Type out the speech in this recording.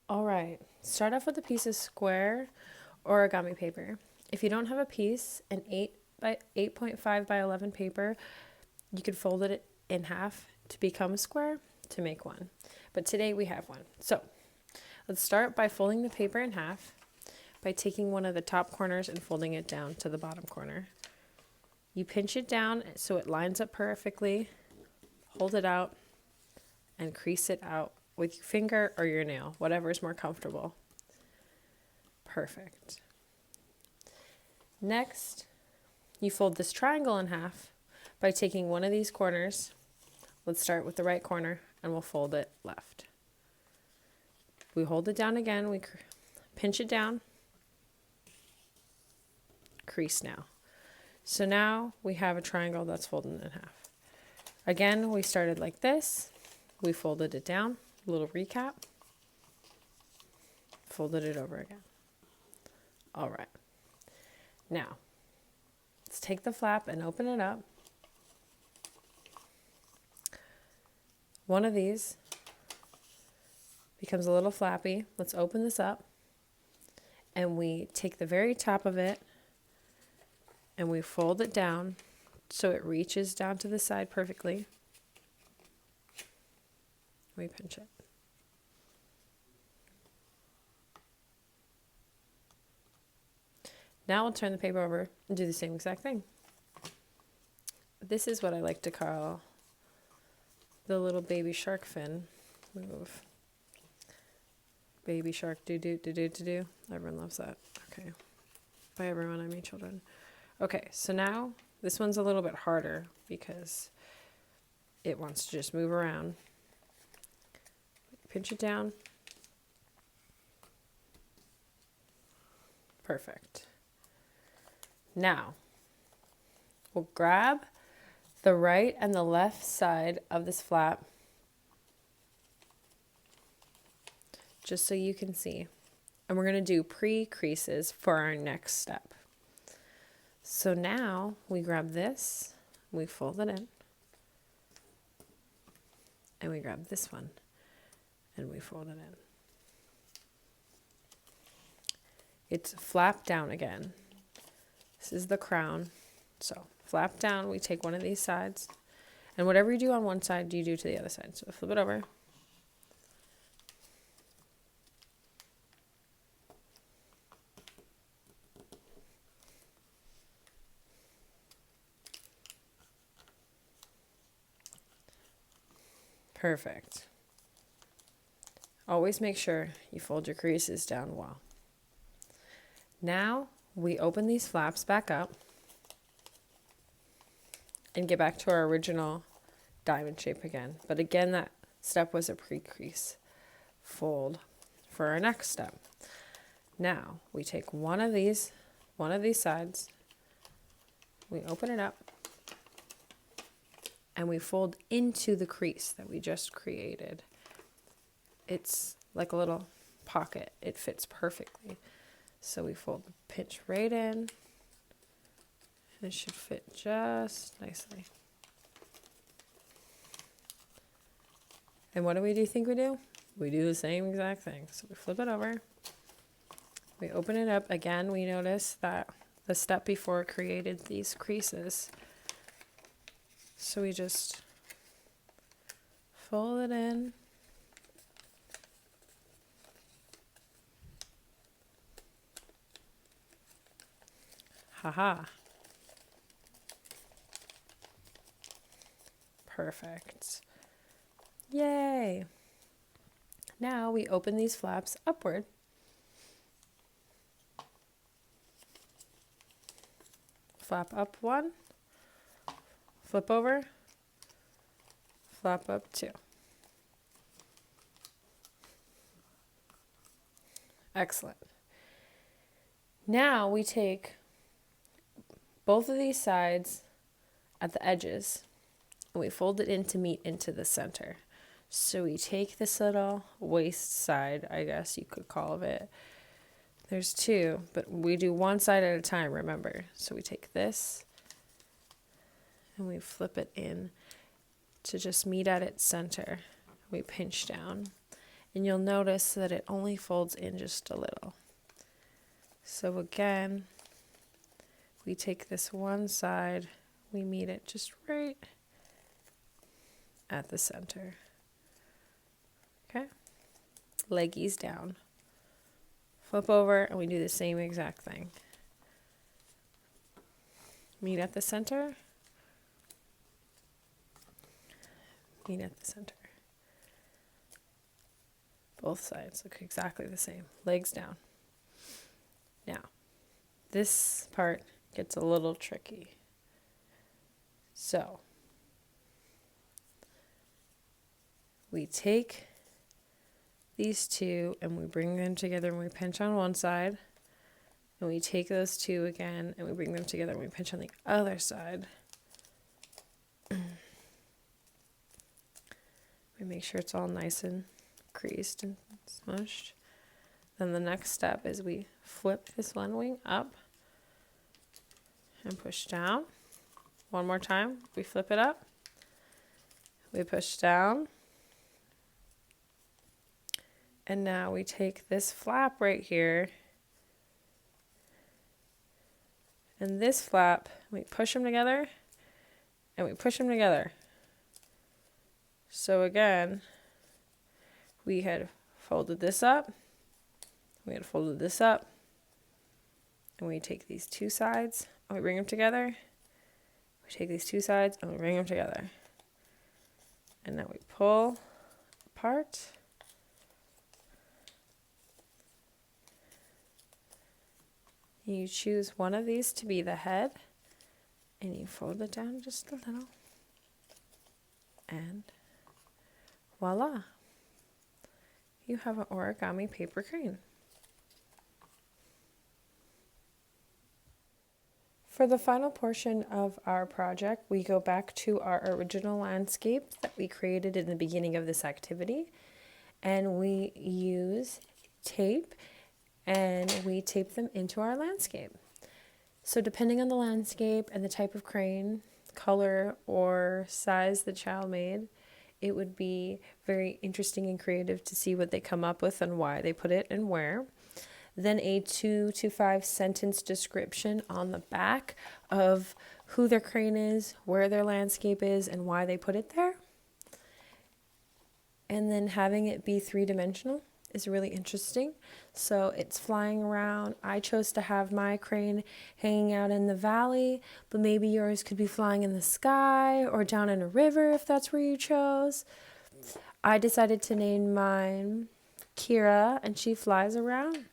All right, start off with a piece of square origami paper. If you don't have a piece, an 8.5 by 11 paper, you could fold it in half to become a square to make one. But today we have one. So let's start by folding the paper in half by taking one of the top corners and folding it down to the bottom corner. You pinch it down so it lines up perfectly, hold it out, and crease it out with your finger or your nail, whatever is more comfortable. Perfect. Next, you fold this triangle in half by taking one of these corners. Let's start with the right corner and we'll fold it left. We hold it down again, we pinch it down, crease now. So now we have a triangle that's folded in half. Again, we started like this. We folded it down, a little recap, folded it over again. All right. Now, let's take the flap and open it up. One of these becomes a little flappy. Let's open this up. And we take the very top of it and we fold it down so it reaches down to the side perfectly. We pinch it. Now we'll turn the paper over and do the same exact thing. This is what I like to call the little baby shark fin move. Baby shark do. Everyone loves that. Okay. By everyone, I mean children. Okay, so now this one's a little bit harder because it wants to just move around. Pinch it down. Perfect. Now, we'll grab the right and the left side of this flap just so you can see. And we're going to do pre-creases for our next step. So now we grab this, we fold it in, and we grab this one, and we fold it in. It's flap down again. This is the crown. So flap down, we take one of these sides, and whatever you do on one side, you do to the other side. So flip it over. Perfect. Always make sure you fold your creases down well. Now we open these flaps back up and get back to our original diamond shape again. But again, that step was a pre-crease fold for our next step. Now we take one of these sides, we open it up, and we fold into the crease that we just created. It's like a little pocket. It fits perfectly. So we fold the pinch right in, and it should fit just nicely. And what do we think we do? We do the same exact thing. So we flip it over. We open it up. Again, we notice that the step before created these creases. So we just fold it in. Haha. Perfect. Yay. Now we open these flaps upward. Flap up one. Flip over. Flap up two. Excellent. Now we take both of these sides at the edges and we fold it in to meet into the center. So we take this little waist side, I guess you could call it. There's two, but we do one side at a time, remember. So we take this and we flip it in to just meet at its center. We pinch down. And you'll notice that it only folds in just a little. So again, we take this one side, we meet it just right at the center. Okay, leggies down. Flip over and we do the same exact thing. Meet at the center. Meet at the center. Both sides look exactly the same. Legs down. Now, this part gets a little tricky. So, we take these two and we bring them together and we pinch on one side. And we take those two again and we bring them together and we pinch on the other side. We make sure it's all nice and creased and smushed. Then the next step is we flip this one wing up and push down. One more time, we flip it up, we push down, and now we take this flap right here and this flap, we push them together and we push them together. So again, we had folded this up, we had folded this up, and we take these two sides and we bring them together. We take these two sides and we bring them together. And now we pull apart. You choose one of these to be the head and you fold it down just a little. And voila, you have an origami paper crane. For the final portion of our project, we go back to our original landscape that we created in the beginning of this activity, and we use tape and we tape them into our landscape. So depending on the landscape and the type of crane, color, or size the child made, it would be very interesting and creative to see what they come up with and why they put it and where. Then a 2 to 5 sentence description on the back of who their crane is, where their landscape is, and why they put it there. And then having it be 3-dimensional is really interesting. So it's flying around. I chose to have my crane hanging out in the valley, but maybe yours could be flying in the sky or down in a river if that's where you chose. I decided to name mine Kira, and she flies around.